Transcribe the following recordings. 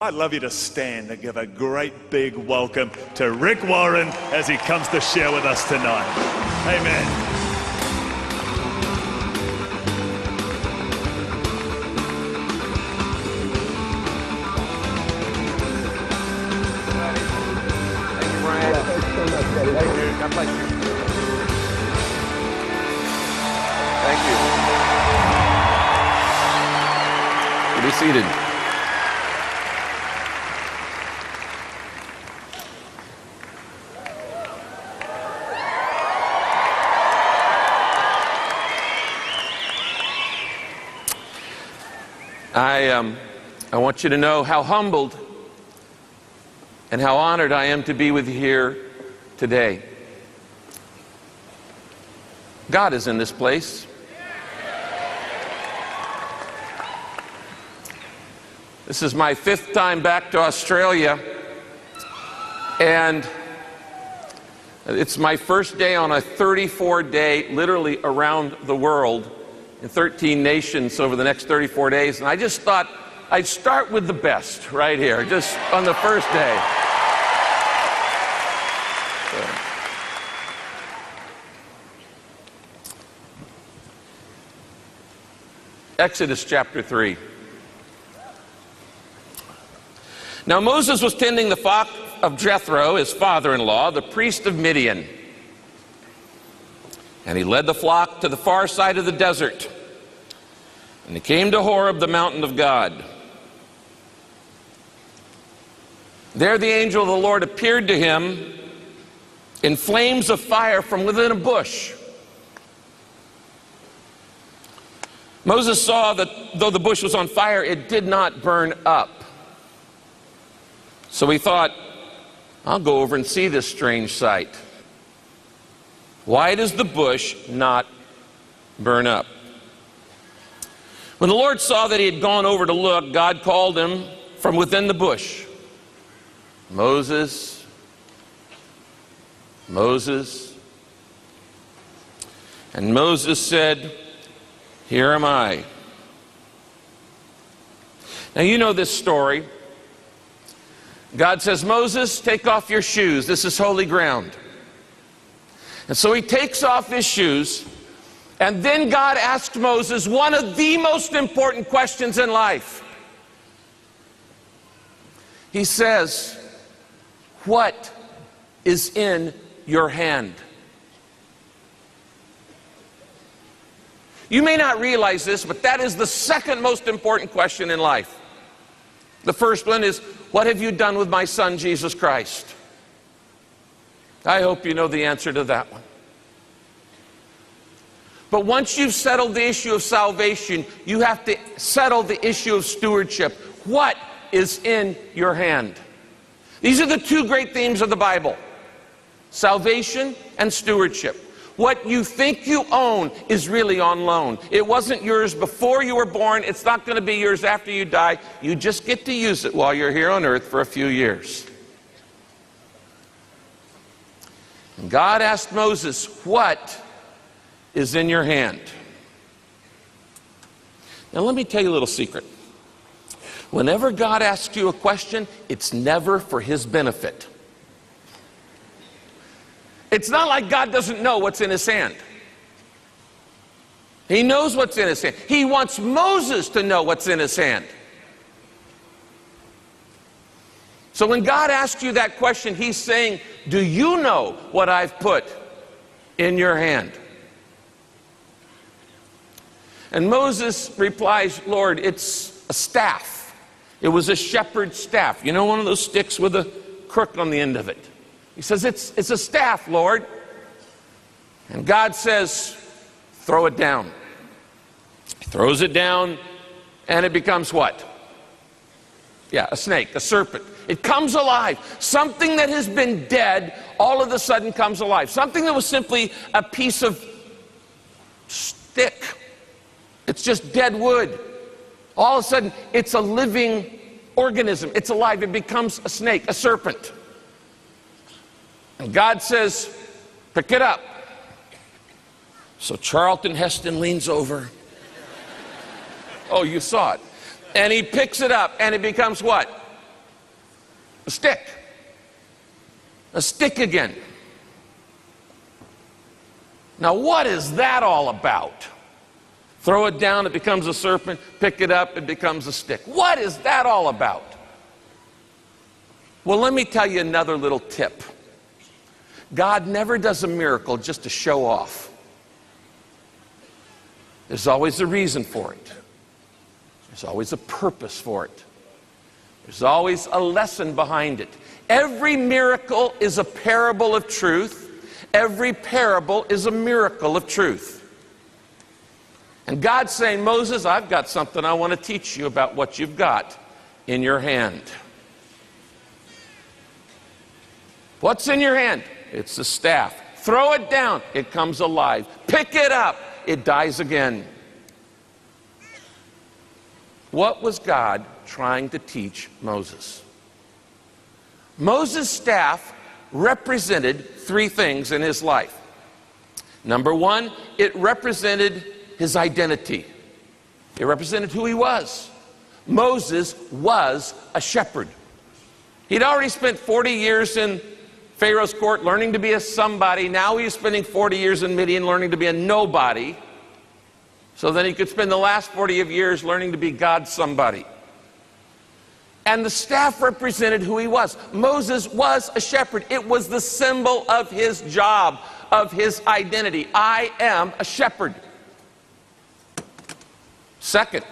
I'd love you to stand and give a great big welcome to Rick Warren as he comes to share with us tonight. Amen. Thank you, Brian. Thank you. God bless you. Thank you. Be seated. I want you to know how humbled and how honored I am to be with you here today. God is in this place. This is my 5th time back to Australia, and it's my first day on a 34-day, literally around the world, in 13 nations over the next 34 days. And I just thought I'd start with the best right here, just on the first day. Exodus chapter 3. Now Moses was tending the flock of Jethro, his father-in-law, the priest of Midian. And he led the flock to the far side of the desert. And he came to Horeb, the mountain of God. There the angel of the Lord appeared to him in flames of fire from within a bush. Moses saw that though the bush was on fire, it did not burn up. So he thought, I'll go over and see this strange sight. Why does the bush not burn up? When the Lord saw that he had gone over to look, God called him from within the bush. Moses, Moses. And Moses said, here am I. Now you know this story. God says, Moses, take off your shoes. This is holy ground. And so he takes off his shoes, and then God asks Moses one of the most important questions in life. He says, what is in your hand? You may not realize this, but that is the second most important question in life. The first one is, what have you done with my son, Jesus Christ? I hope you know the answer to that one. But once you've settled the issue of salvation, you have to settle the issue of stewardship. What is in your hand? These are the two great themes of the Bible: salvation and stewardship. What you think you own is really on loan. It wasn't yours before you were born. It's not going to be yours after you die. You just get to use it while you're here on earth for a few years. And God asked Moses, what is in your hand? Now let me tell you a little secret. Whenever God asks you a question, it's never for his benefit. It's not like God doesn't know what's in his hand. He knows what's in his hand. He wants Moses to know what's in his hand. So when God asks you that question, he's saying, do you know what I've put in your hand? And Moses replies, Lord, it's a staff. It was a shepherd's staff. You know, one of those sticks with a crook on the end of it. He says, it's a staff, Lord. And God says, throw it down. He throws it down, and it becomes what? Yeah, a snake, a serpent. It comes alive. Something that has been dead all of a sudden comes alive. Something that was simply a piece of stick. It's just dead wood. All of a sudden, it's a living organism. It's alive. It becomes a snake, a serpent. And God says, pick it up. So Charlton Heston leans over. Oh, you saw it. And he picks it up, and it becomes what? A stick. A stick again. Now, what is that all about? Throw it down, it becomes a serpent. Pick it up, it becomes a stick. What is that all about? Well, let me tell you another little tip. God never does a miracle just to show off. There's always a reason for it. There's always a purpose for it. There's always a lesson behind it. Every miracle is a parable of truth. Every parable is a miracle of truth. And God's saying, Moses, I've got something I want to teach you about what you've got in your hand. What's in your hand? It's the staff. Throw it down. It comes alive. Pick it up. It dies again. What was God trying to teach Moses? Moses' staff represented three things in his life. Number one, it represented his identity. It represented who he was. Moses was a shepherd. He'd already spent 40 years in Pharaoh's court learning to be a somebody. Now he's spending 40 years in Midian learning to be a nobody. So then he could spend the last 40 years learning to be God's somebody. And the staff represented who he was. Moses was a shepherd. It was the symbol of his job, of his identity. I am a shepherd. Second,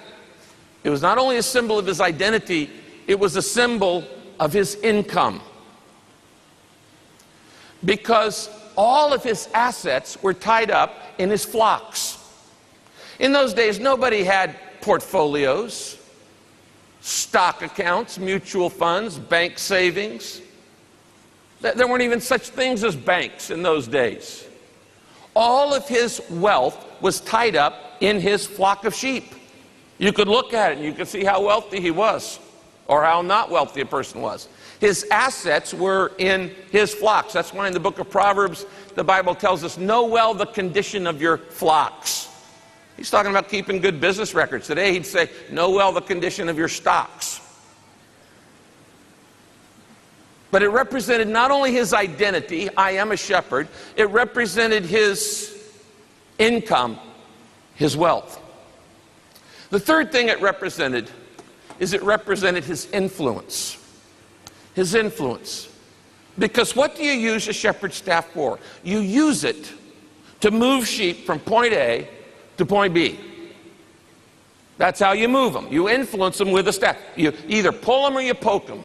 it was not only a symbol of his identity, it was a symbol of his income. Because all of his assets were tied up in his flocks. In those days, nobody had portfolios, stock accounts, mutual funds, bank savings. There weren't even such things as banks in those days. All of his wealth was tied up in his flock of sheep. You could look at it and you could see how wealthy he was, or how not wealthy a person was. His assets were in his flocks. That's why in the book of Proverbs, the Bible tells us, know well the condition of your flocks. He's talking about keeping good business records. Today he'd say, know well the condition of your stocks. But it represented not only his identity, I am a shepherd, it represented his income, his wealth. The third thing it represented is it represented his influence. His influence. Because what do you use a shepherd's staff for? You use it to move sheep from point A to point B. That's how you move them. You influence them with a staff. You either pull them or you poke them.